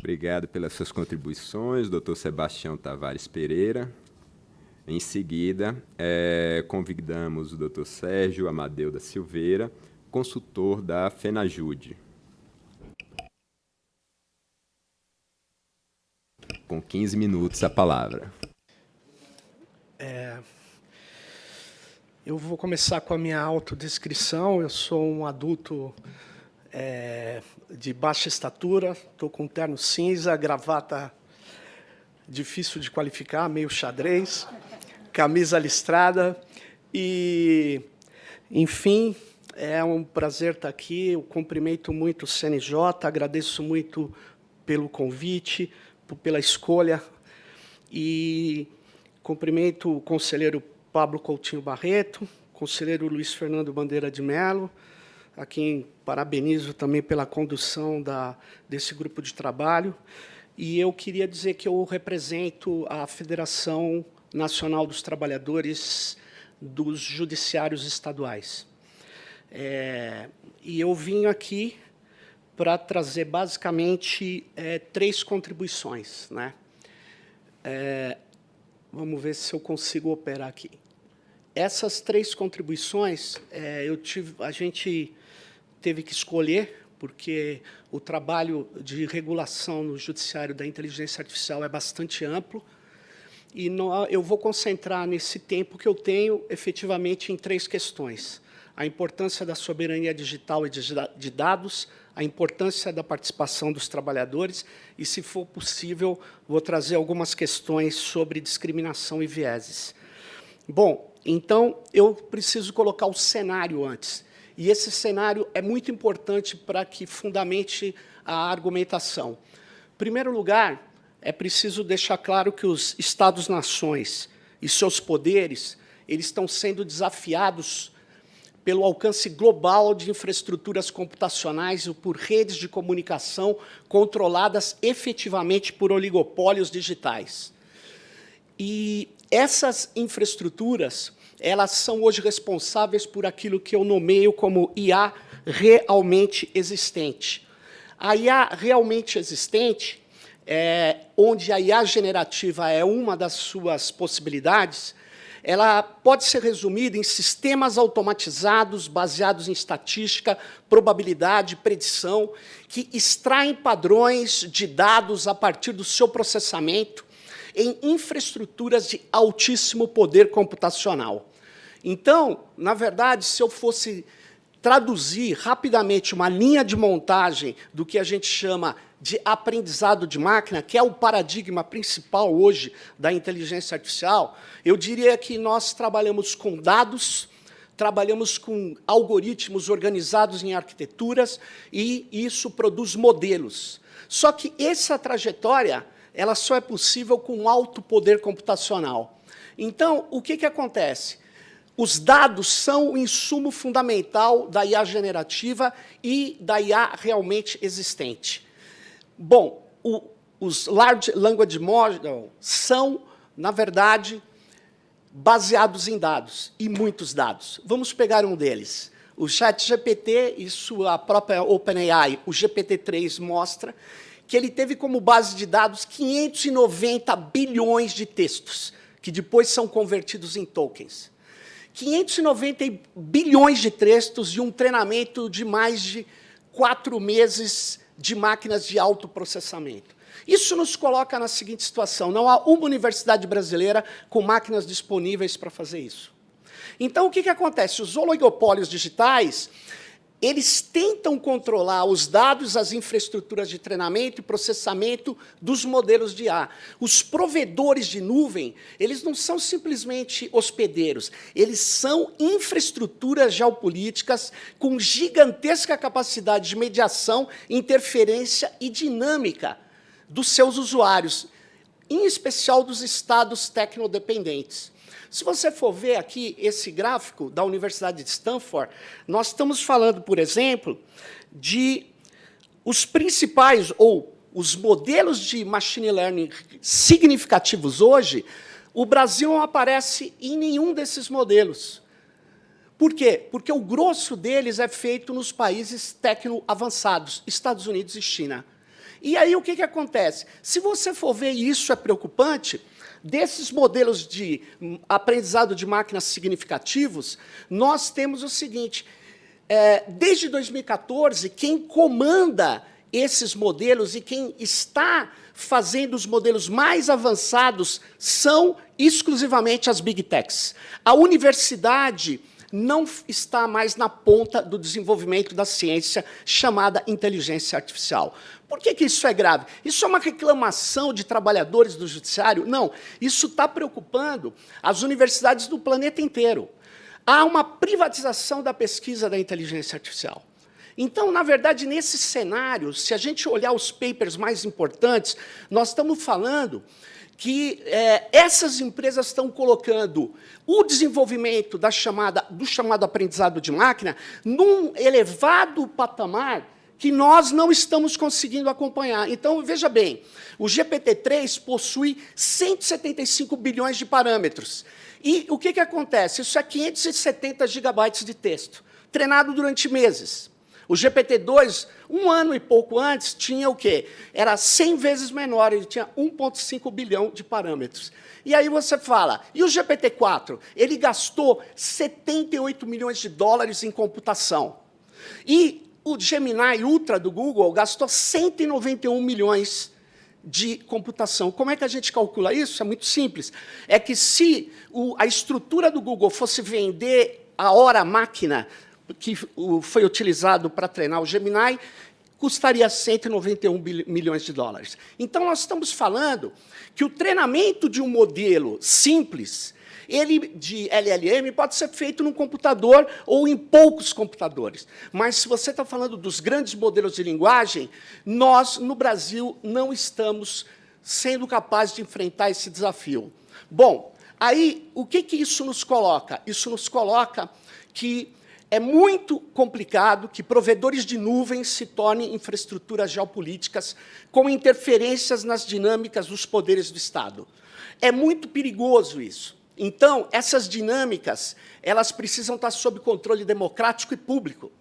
Obrigado pelas suas contribuições, doutor Sebastião Tavares Pereira. Em seguida, convidamos o doutor Sérgio Amadeu da Silveira, consultor da FENAJUDE. Com 15 minutos a palavra. Eu vou começar com a minha autodescrição. Eu sou um adulto de baixa estatura, estou com um terno cinza, gravata difícil de qualificar, meio xadrez, camisa listrada e, enfim, é um prazer estar aqui. Eu cumprimento muito o CNJ, agradeço muito pelo convite, pela escolha e cumprimento o conselheiro Pablo Coutinho Barreto, conselheiro Luiz Fernando Bandeira de Mello, a quem parabenizo também pela condução desse grupo de trabalho. E eu queria dizer que eu represento a Federação Nacional dos Trabalhadores dos Judiciários Estaduais. E eu vim aqui para trazer, basicamente, 3 contribuições, né? Vamos ver se eu consigo operar aqui. Essas 3 contribuições, a gente teve que escolher, porque o trabalho de regulação no judiciário da inteligência artificial é bastante amplo, e eu vou concentrar nesse tempo que eu tenho, efetivamente, em 3 questões. A importância da soberania digital e de dados, a importância da participação dos trabalhadores e, se for possível, vou trazer algumas questões sobre discriminação e vieses. Bom, então, eu preciso colocar o cenário antes. E esse cenário é muito importante para que fundamente a argumentação. Em primeiro lugar, é preciso deixar claro que os Estados-nações e seus poderes eles estão sendo desafiados pelo alcance global de infraestruturas computacionais e por redes de comunicação controladas efetivamente por oligopólios digitais. E essas infraestruturas elas são hoje responsáveis por aquilo que eu nomeio como IA realmente existente. A IA realmente existente, onde a IA generativa é uma das suas possibilidades, ela pode ser resumida em sistemas automatizados baseados em estatística, probabilidade, predição, que extraem padrões de dados a partir do seu processamento em infraestruturas de altíssimo poder computacional. Então, na verdade, se eu fosse traduzir rapidamente uma linha de montagem do que a gente chama de aprendizado de máquina, que é o paradigma principal hoje da inteligência artificial, eu diria que nós trabalhamos com dados, trabalhamos com algoritmos organizados em arquiteturas, e isso produz modelos. Só que essa trajetória ela só é possível com alto poder computacional. Então, o que acontece? Os dados são o insumo fundamental da IA generativa e da IA realmente existente. Bom, os Large Language Models são, na verdade, baseados em dados, e muitos dados. Vamos pegar um deles. O ChatGPT e sua própria OpenAI, o GPT-3, mostra que ele teve como base de dados 590 bilhões de textos, que depois são convertidos em tokens. 590 bilhões de textos e um treinamento de mais de 4 meses de máquinas de autoprocessamento. Isso nos coloca na seguinte situação: não há uma universidade brasileira com máquinas disponíveis para fazer isso. Então, o que acontece? Os oligopólios digitais eles tentam controlar os dados, as infraestruturas de treinamento e processamento dos modelos de IA. Os provedores de nuvem, eles não são simplesmente hospedeiros, eles são infraestruturas geopolíticas com gigantesca capacidade de mediação, interferência e dinâmica dos seus usuários, em especial dos estados tecnodependentes. Se você for ver aqui esse gráfico da Universidade de Stanford, nós estamos falando, por exemplo, de os principais, ou os modelos de machine learning significativos hoje, o Brasil não aparece em nenhum desses modelos. Por quê? Porque o grosso deles é feito nos países tecno-avançados, Estados Unidos e China. E aí, o que acontece? Se você for ver, e isso é preocupante, desses modelos de aprendizado de máquinas significativos, nós temos o seguinte, desde 2014, quem comanda esses modelos e quem está fazendo os modelos mais avançados são exclusivamente as Big Techs. A universidade não está mais na ponta do desenvolvimento da ciência chamada inteligência artificial. Por que isso é grave? Isso é uma reclamação de trabalhadores do judiciário? Não, isso está preocupando as universidades do planeta inteiro. Há uma privatização da pesquisa da inteligência artificial. Então, na verdade, nesse cenário, se a gente olhar os papers mais importantes, nós estamos falando que essas empresas estão colocando o desenvolvimento do chamado aprendizado de máquina num elevado patamar que nós não estamos conseguindo acompanhar. Então, veja bem, o GPT-3 possui 175 bilhões de parâmetros. E o que acontece? Isso é 570 gigabytes de texto, treinado durante meses. O GPT-2, um ano e pouco antes, tinha o quê? Era 100 vezes menor, ele tinha 1,5 bilhão de parâmetros. E aí você fala, e o GPT-4? Ele gastou 78 milhões de dólares em computação. E o Gemini Ultra do Google gastou 191 milhões de computação. Como é que a gente calcula isso? É muito simples. É que se a estrutura do Google fosse vender a hora-máquina que foi utilizado para treinar o Gemini, custaria 191 milhões de dólares. Então, nós estamos falando que o treinamento de um modelo simples, ele de LLM, pode ser feito num computador ou em poucos computadores. Mas, se você está falando dos grandes modelos de linguagem, nós, no Brasil, não estamos sendo capazes de enfrentar esse desafio. Bom, aí, o que isso nos coloca? Isso nos coloca que é muito complicado que provedores de nuvens se tornem infraestruturas geopolíticas com interferências nas dinâmicas dos poderes do Estado. É muito perigoso isso. Então, essas dinâmicas, elas precisam estar sob controle democrático e público.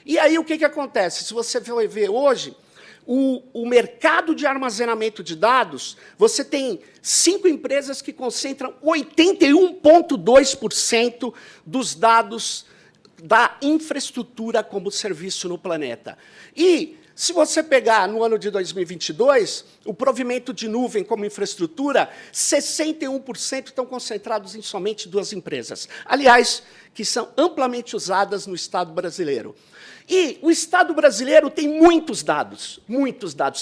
E aí, o que acontece? Se você vai ver hoje, o mercado de armazenamento de dados, você tem 5 empresas que concentram 81,2% dos dados da infraestrutura como serviço no planeta. E, se você pegar no ano de 2022, o provimento de nuvem como infraestrutura, 61% estão concentrados em somente 2 empresas. Aliás, que são amplamente usadas no Estado brasileiro. E o Estado brasileiro tem muitos dados,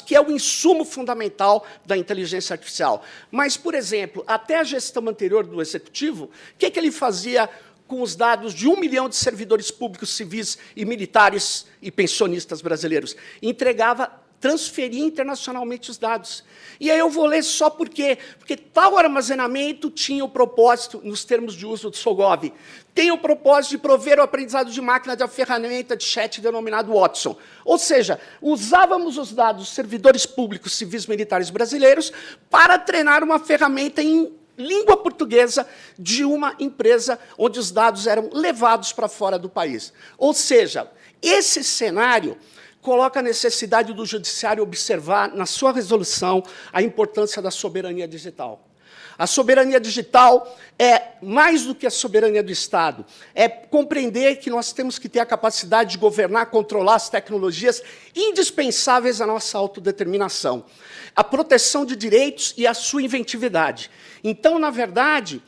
que é o insumo fundamental da inteligência artificial. Mas, por exemplo, até a gestão anterior do Executivo, o que ele fazia com os dados de 1 milhão de servidores públicos, civis e militares e pensionistas brasileiros? Transferia internacionalmente os dados. E aí eu vou ler só por quê? Porque tal armazenamento tinha o propósito, nos termos de uso do SOGOV, tem o propósito de prover o aprendizado de máquina da ferramenta de chat denominado Watson. Ou seja, usávamos os dados dos servidores públicos, civis, militares brasileiros para treinar uma ferramenta em língua portuguesa de uma empresa onde os dados eram levados para fora do país. Ou seja, esse cenário coloca a necessidade do judiciário observar, na sua resolução, a importância da soberania digital. A soberania digital é mais do que a soberania do Estado. É compreender que nós temos que ter a capacidade de governar, controlar as tecnologias indispensáveis à nossa autodeterminação, a proteção de direitos e a sua inventividade. Então, na verdade,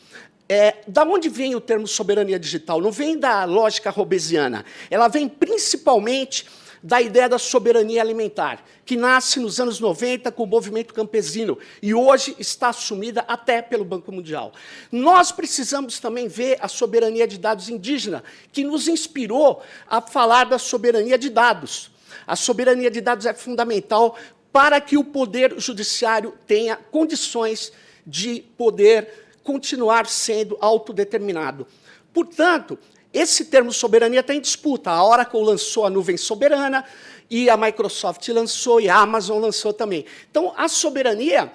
da onde vem o termo soberania digital? Não vem da lógica hobbesiana. Ela vem principalmente da ideia da soberania alimentar, que nasce nos anos 90 com o movimento campesino e hoje está assumida até pelo Banco Mundial. Nós precisamos também ver a soberania de dados indígena, que nos inspirou a falar da soberania de dados. A soberania de dados é fundamental para que o poder judiciário tenha condições de poder continuar sendo autodeterminado. Portanto, esse termo soberania está em disputa. A Oracle lançou a nuvem soberana, e a Microsoft lançou, e a Amazon lançou também. Então, a soberania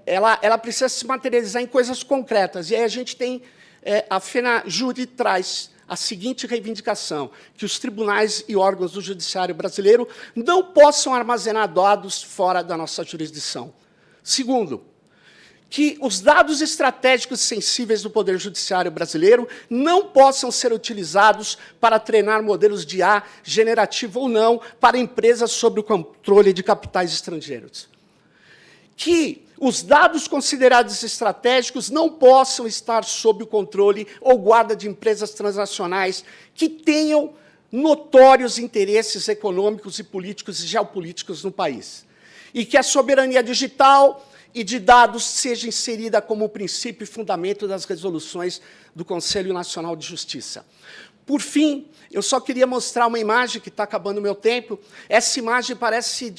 ela precisa se materializar em coisas concretas. E aí a gente tem, a FenaJury traz a seguinte reivindicação, que os tribunais e órgãos do judiciário brasileiro não possam armazenar dados fora da nossa jurisdição. Segundo, que os dados estratégicos sensíveis do Poder Judiciário brasileiro não possam ser utilizados para treinar modelos de IA, generativo ou não, para empresas sob o controle de capitais estrangeiros. Que os dados considerados estratégicos não possam estar sob o controle ou guarda de empresas transnacionais que tenham notórios interesses econômicos e políticos e geopolíticos no país. E que a soberania digital e de dados seja inserida como princípio e fundamento das resoluções do Conselho Nacional de Justiça. Por fim, eu só queria mostrar uma imagem, que está acabando o meu tempo. Essa imagem parece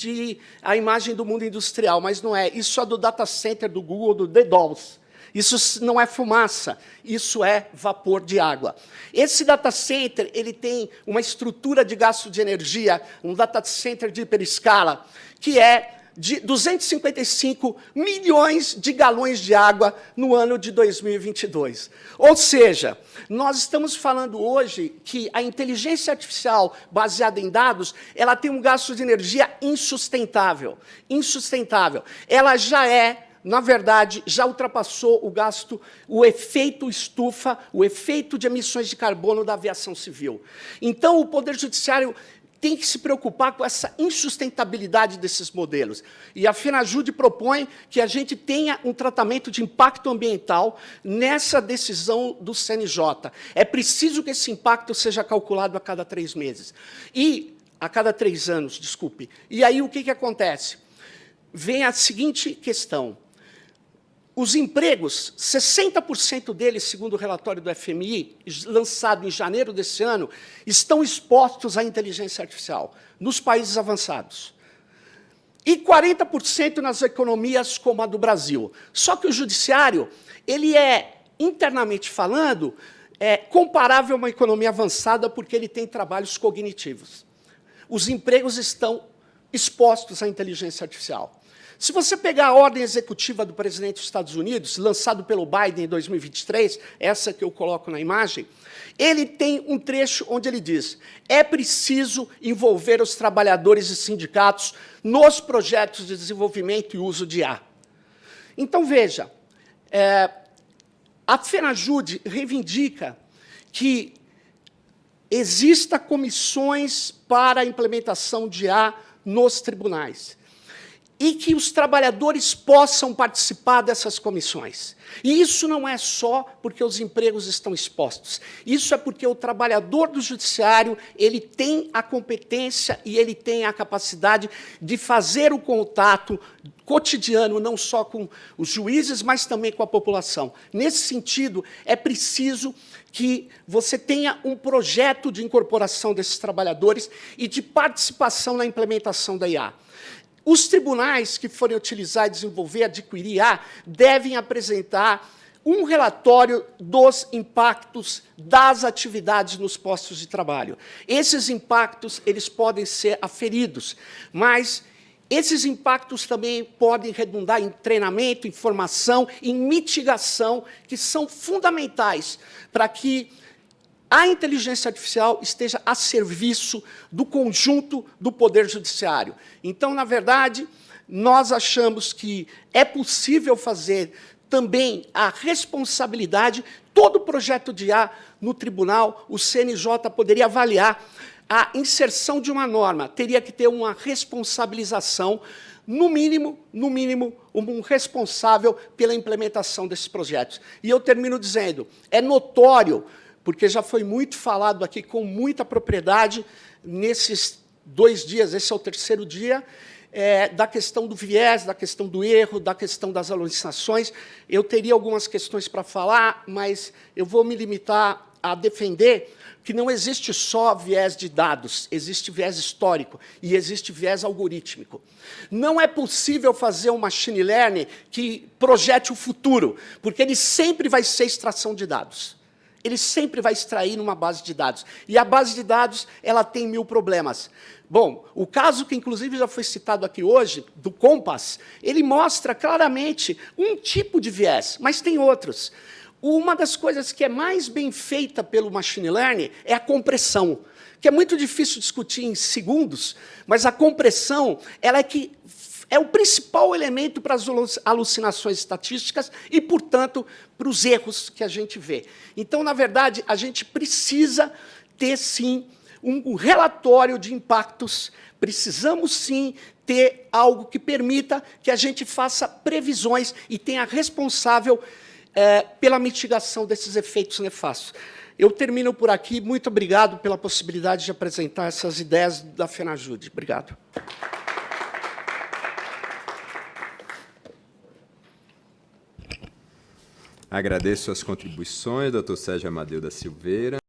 a imagem do mundo industrial, mas não é. Isso é do data center do Google, do DDoS. Isso não é fumaça, isso é vapor de água. Esse data center ele tem uma estrutura de gasto de energia, um data center de hiperescala, que é de 255 milhões de galões de água no ano de 2022. Ou seja, nós estamos falando hoje que a inteligência artificial baseada em dados, ela tem um gasto de energia insustentável. Insustentável. Ela já na verdade, já ultrapassou o gasto, o efeito estufa, o efeito de emissões de carbono da aviação civil. Então, o Poder Judiciário tem que se preocupar com essa insustentabilidade desses modelos. E a FenaJude propõe que a gente tenha um tratamento de impacto ambiental nessa decisão do CNJ. É preciso que esse impacto seja calculado a cada 3 meses. A cada 3 anos, desculpe. E aí o que acontece? Vem a seguinte questão. Os empregos, 60% deles, segundo o relatório do FMI, lançado em janeiro desse ano, estão expostos à inteligência artificial, nos países avançados. E 40% nas economias como a do Brasil. Só que o judiciário, ele é, internamente falando, comparável a uma economia avançada porque ele tem trabalhos cognitivos. Os empregos estão expostos à inteligência artificial. Se você pegar a ordem executiva do presidente dos Estados Unidos, lançado pelo Biden em 2023, essa que eu coloco na imagem, ele tem um trecho onde ele diz: é preciso envolver os trabalhadores e sindicatos nos projetos de desenvolvimento e uso de IA. Então, veja, a FenaJude reivindica que exista comissões para a implementação de IA nos tribunais, e que os trabalhadores possam participar dessas comissões. E isso não é só porque os empregos estão expostos. Isso é porque o trabalhador do judiciário ele tem a competência e ele tem a capacidade de fazer o contato cotidiano, não só com os juízes, mas também com a população. Nesse sentido, é preciso que você tenha um projeto de incorporação desses trabalhadores e de participação na implementação da IA. Os tribunais que forem utilizar, desenvolver, adquirir IA, devem apresentar um relatório dos impactos das atividades nos postos de trabalho. Esses impactos eles podem ser aferidos, mas esses impactos também podem redundar em treinamento, em formação, em mitigação, que são fundamentais para que a inteligência artificial esteja a serviço do conjunto do Poder Judiciário. Então, na verdade, nós achamos que é possível fazer também a responsabilidade, todo projeto de IA no tribunal, o CNJ poderia avaliar a inserção de uma norma, teria que ter uma responsabilização, no mínimo, um responsável pela implementação desses projetos. E eu termino dizendo, é notório, porque já foi muito falado aqui com muita propriedade nesses 2 dias, esse é o 3º dia, da questão do viés, da questão do erro, da questão das alucinações. Eu teria algumas questões para falar, mas eu vou me limitar a defender que não existe só viés de dados, existe viés histórico e existe viés algorítmico. Não é possível fazer um machine learning que projete o futuro, porque ele sempre vai ser extração de dados. Ele sempre vai extrair numa base de dados. E a base de dados ela tem 1000 problemas. Bom, o caso que, inclusive, já foi citado aqui hoje, do Compass, ele mostra claramente um tipo de viés, mas tem outros. Uma das coisas que é mais bem feita pelo machine learning é a compressão, que é muito difícil discutir em segundos, mas a compressão ela é o principal elemento para as alucinações estatísticas e, portanto, para os erros que a gente vê. Então, na verdade, a gente precisa ter, sim, um relatório de impactos, precisamos, sim, ter algo que permita que a gente faça previsões e tenha responsável pela mitigação desses efeitos nefastos. Eu termino por aqui. Muito obrigado pela possibilidade de apresentar essas ideias da FenaJude. Obrigado. Agradeço as contribuições, doutor Sérgio Amadeu da Silveira.